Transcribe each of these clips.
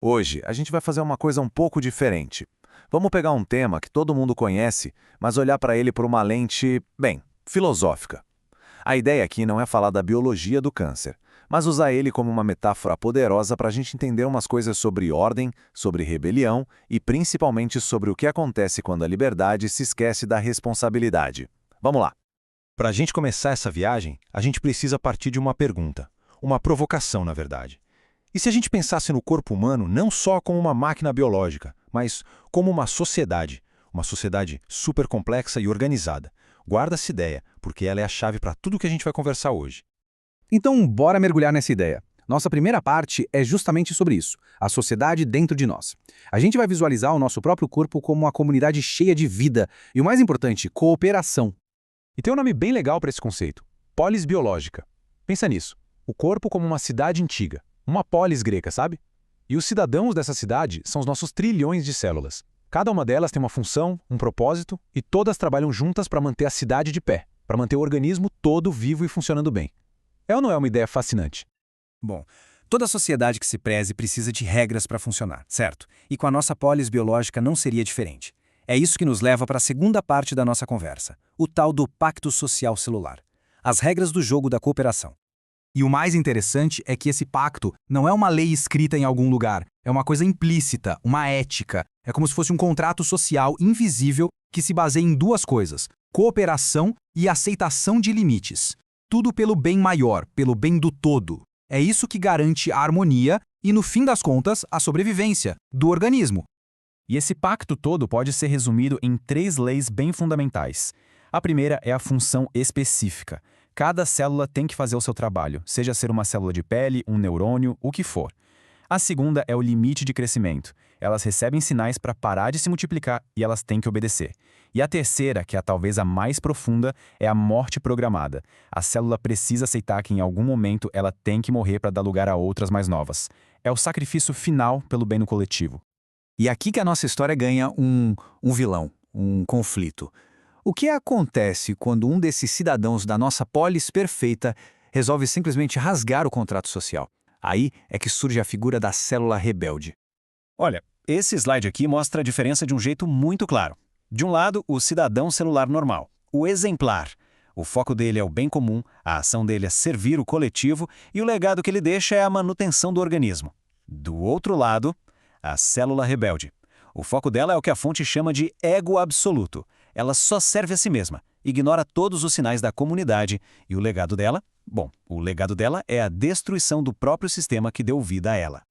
Hoje, a gente vai fazer uma coisa um pouco diferente. Vamos pegar um tema que todo mundo conhece, mas olhar para ele por uma lente, bem, filosófica. A ideia aqui não é falar da biologia do câncer, mas usar ele como uma metáfora poderosa para a gente entender umas coisas sobre ordem, sobre rebelião e principalmente sobre o que acontece quando a liberdade se esquece da responsabilidade. Vamos lá! Para a gente começar essa viagem, a gente precisa partir de uma pergunta. Uma provocação, na verdade. E se a gente pensasse no corpo humano não só como uma máquina biológica, mas como uma sociedade super complexa e organizada? Guarda essa ideia, porque ela é a chave para tudo que a gente vai conversar hoje. Então, bora mergulhar nessa ideia. Nossa primeira parte é justamente sobre isso, a sociedade dentro de nós. A gente vai visualizar o nosso próprio corpo como uma comunidade cheia de vida e, o mais importante, cooperação. E tem um nome bem legal para esse conceito: polis biológica. Pensa nisso, o corpo como uma cidade antiga, uma polis grega, sabe? E os cidadãos dessa cidade são os nossos trilhões de células. Cada uma delas tem uma função, um propósito, e todas trabalham juntas para manter a cidade de pé, para manter o organismo todo vivo e funcionando bem. É ou não é uma ideia fascinante? Bom, toda sociedade que se preze precisa de regras para funcionar, certo? E com a nossa polis biológica não seria diferente. É isso que nos leva para a segunda parte da nossa conversa, o tal do pacto social celular. As regras do jogo da cooperação. E o mais interessante é que esse pacto não é uma lei escrita em algum lugar, é uma coisa implícita, uma ética. É como se fosse um contrato social invisível que se baseia em duas coisas: cooperação e aceitação de limites. Tudo pelo bem maior, pelo bem do todo. É isso que garante a harmonia e, no fim das contas, a sobrevivência do organismo. E esse pacto todo pode ser resumido em 3 leis bem fundamentais. A primeira é a função específica. Cada célula tem que fazer o seu trabalho, seja ser uma célula de pele, um neurônio, o que for. A segunda é o limite de crescimento. Elas recebem sinais para parar de se multiplicar e elas têm que obedecer. E a terceira, que é talvez a mais profunda, é a morte programada. A célula precisa aceitar que em algum momento ela tem que morrer para dar lugar a outras mais novas. É o sacrifício final pelo bem no coletivo. E aqui que a nossa história ganha um vilão, um conflito. O que acontece quando um desses cidadãos da nossa polis perfeita resolve simplesmente rasgar o contrato social? Aí é que surge a figura da célula rebelde. Olha, esse slide aqui mostra a diferença de um jeito muito claro. De um lado, o cidadão celular normal, o exemplar. O foco dele é o bem comum, a ação dele é servir o coletivo e o legado que ele deixa é a manutenção do organismo. Do outro lado, a célula rebelde. O foco dela é o que a fonte chama de ego absoluto. Ela só serve a si mesma, ignora todos os sinais da comunidade e o legado dela? Bom, o legado dela é a destruição do próprio sistema que deu vida a ela.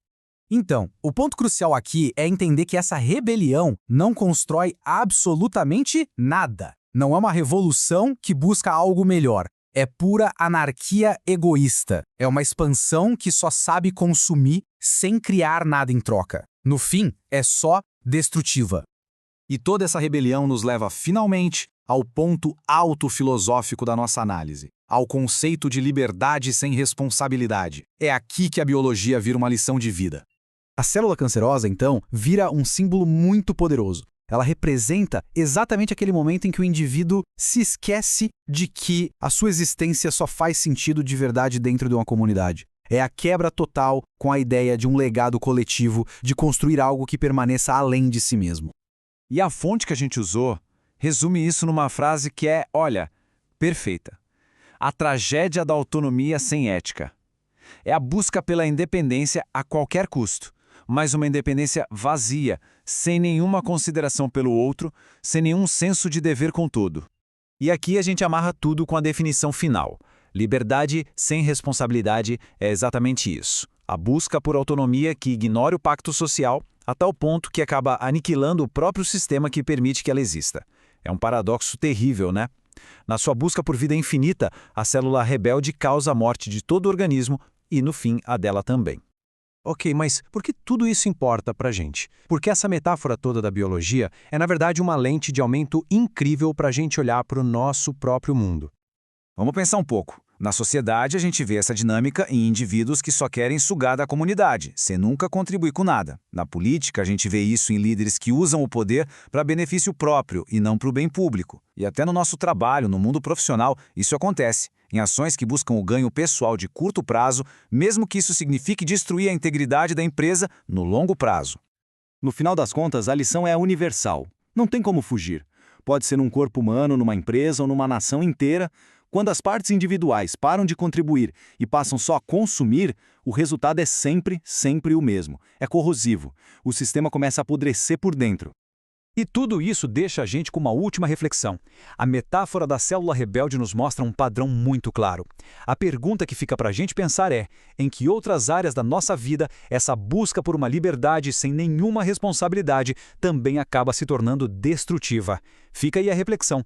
Então, o ponto crucial aqui é entender que essa rebelião não constrói absolutamente nada. Não é uma revolução que busca algo melhor. É pura anarquia egoísta. É uma expansão que só sabe consumir sem criar nada em troca. No fim, é só destrutiva. E toda essa rebelião nos leva, finalmente, ao ponto alto filosófico da nossa análise, ao conceito de liberdade sem responsabilidade. É aqui que a biologia vira uma lição de vida. A célula cancerosa, então, vira um símbolo muito poderoso. Ela representa exatamente aquele momento em que o indivíduo se esquece de que a sua existência só faz sentido de verdade dentro de uma comunidade. É a quebra total com a ideia de um legado coletivo, de construir algo que permaneça além de si mesmo. E a fonte que a gente usou resume isso numa frase que é, olha, perfeita. A tragédia da autonomia sem ética. É a busca pela independência a qualquer custo, mas uma independência vazia, sem nenhuma consideração pelo outro, sem nenhum senso de dever com todo. E aqui a gente amarra tudo com a definição final. Liberdade sem responsabilidade é exatamente isso. A busca por autonomia que ignora o pacto social a tal ponto que acaba aniquilando o próprio sistema que permite que ela exista. É um paradoxo terrível, né? Na sua busca por vida infinita, a célula rebelde causa a morte de todo o organismo e, no fim, a dela também. Ok, mas por que tudo isso importa pra gente? Porque essa metáfora toda da biologia é, na verdade, uma lente de aumento incrível pra gente olhar para o nosso próprio mundo. Vamos pensar um pouco. Na sociedade, a gente vê essa dinâmica em indivíduos que só querem sugar da comunidade, sem nunca contribuir com nada. Na política, a gente vê isso em líderes que usam o poder para benefício próprio e não para o bem público. E até no nosso trabalho, no mundo profissional, isso acontece. em ações que buscam o ganho pessoal de curto prazo, mesmo que isso signifique destruir a integridade da empresa no longo prazo. No final das contas, a lição é universal. Não tem como fugir. Pode ser num corpo humano, numa empresa ou numa nação inteira. Quando as partes individuais param de contribuir e passam só a consumir, o resultado é sempre, sempre o mesmo. É corrosivo. O sistema começa a apodrecer por dentro. E tudo isso deixa a gente com uma última reflexão. A metáfora da célula rebelde nos mostra um padrão muito claro. A pergunta que fica para a gente pensar é: em que outras áreas da nossa vida essa busca por uma liberdade sem nenhuma responsabilidade também acaba se tornando destrutiva? Fica aí a reflexão.